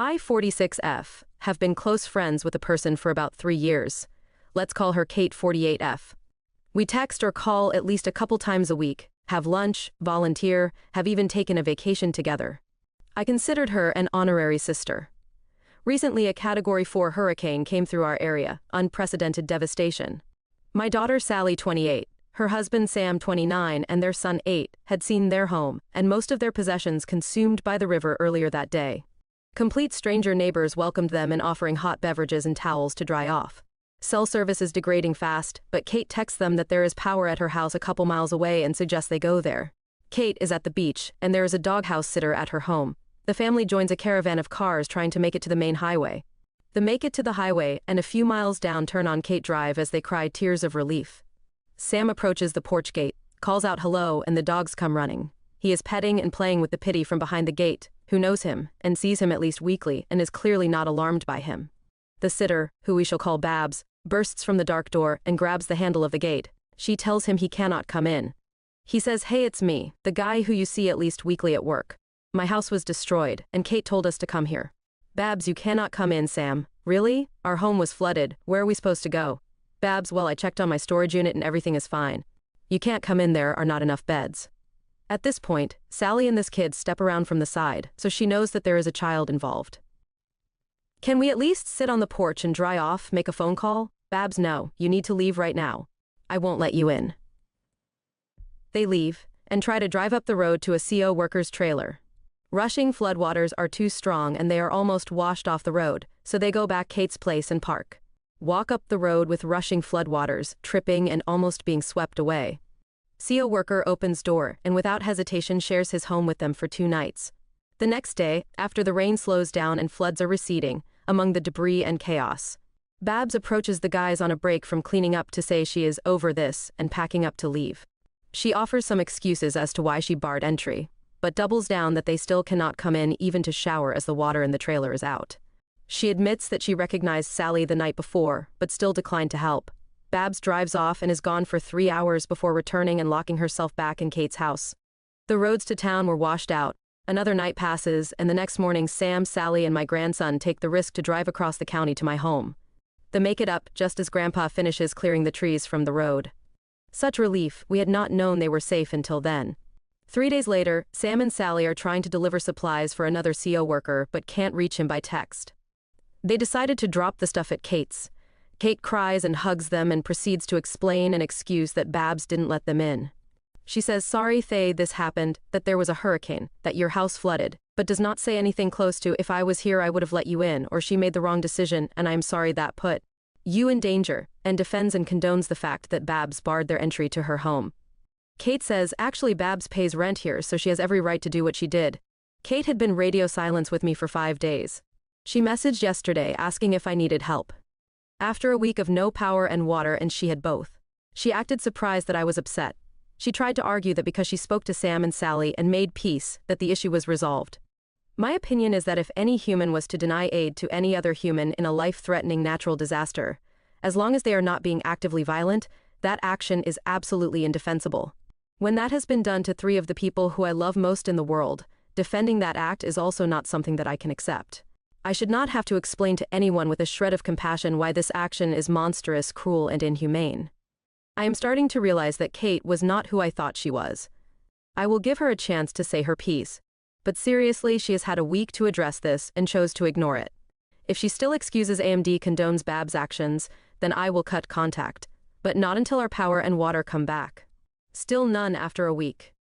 I, 46F, have been close friends with a person for about 3 years. Let's call her Kate, 48F. We text or call at least a couple times a week, have lunch, volunteer, have even taken a vacation together. I considered her an honorary sister. Recently, a Category 4 hurricane came through our area, unprecedented devastation. My daughter Sally, 28, her husband Sam, 29, and their son 8, had seen their home and most of their possessions consumed by the river earlier that day. Complete stranger neighbors welcomed them in offering hot beverages and towels to dry off. Cell service is degrading fast, but Kate texts them that there is power at her house a couple miles away and suggests they go there. Kate is at the beach, and there is a doghouse sitter at her home. The family joins a caravan of cars trying to make it to the main highway. They make it to the highway and a few miles down turn on Kate Drive as they cry tears of relief. Sam approaches the porch gate, calls out hello, and the dogs come running. He is petting and playing with the pitty from behind the gate, who knows him, and sees him at least weekly, and is clearly not alarmed by him. The sitter, who we shall call Babs, bursts from the dark door and grabs the handle of the gate. She tells him he cannot come in. He says, "Hey, it's me, the guy who you see at least weekly at work. My house was destroyed, and Kate told us to come here." "Babs, you cannot come in, Sam." "Really? Our home was flooded. Where are we supposed to go?" "Babs, well, I checked on my storage unit and everything is fine. You can't come in, there are not enough beds." At this point, Sally and this kid step around from the side, so she knows that there is a child involved. "Can we at least sit on the porch and dry off, make a phone call?" "Babs, no, you need to leave right now. I won't let you in." They leave, and try to drive up the road to a CO worker's trailer. Rushing floodwaters are too strong and they are almost washed off the road, so they go back Kate's place and park. Walk up the road with rushing floodwaters, tripping and almost being swept away. CO worker opens door and without hesitation shares his home with them for 2 nights. The next day, after the rain slows down and floods are receding, among the debris and chaos, Babs approaches the guys on a break from cleaning up to say she is over this and packing up to leave. She offers some excuses as to why she barred entry, but doubles down that they still cannot come in even to shower as the water in the trailer is out. She admits that she recognized Sally the night before, but still declined to help. Babs drives off and is gone for 3 hours before returning and locking herself back in Kate's house. The roads to town were washed out. Another night passes, and the next morning Sam, Sally, and my grandson take the risk to drive across the county to my home. They make it up just as Grandpa finishes clearing the trees from the road. Such relief, we had not known they were safe until then. 3 days later, Sam and Sally are trying to deliver supplies for another CO worker but can't reach him by text. They decided to drop the stuff at Kate's. Kate cries and hugs them and proceeds to explain and excuse that Babs didn't let them in. She says, "Sorry, Thay, this happened, that there was a hurricane, that your house flooded," but does not say anything close to, "If I was here I would have let you in," or "She made the wrong decision and I am sorry that put you in danger," and defends and condones the fact that Babs barred their entry to her home. Kate says, "Actually, Babs pays rent here, so she has every right to do what she did." Kate had been radio silence with me for 5 days. She messaged yesterday asking if I needed help. After a week of no power and water, and she had both. She acted surprised that I was upset. She tried to argue that because she spoke to Sam and Sally and made peace, that the issue was resolved. My opinion is that if any human was to deny aid to any other human in a life-threatening natural disaster, as long as they are not being actively violent, that action is absolutely indefensible. When that has been done to 3 of the people who I love most in the world, defending that act is also not something that I can accept. I should not have to explain to anyone with a shred of compassion why this action is monstrous, cruel, and inhumane. I am starting to realize that Kate was not who I thought she was. I will give her a chance to say her piece, but seriously, she has had a week to address this and chose to ignore it. If she still excuses AMD condones Babs' actions, then I will cut contact, but not until our power and water come back. Still none after a week.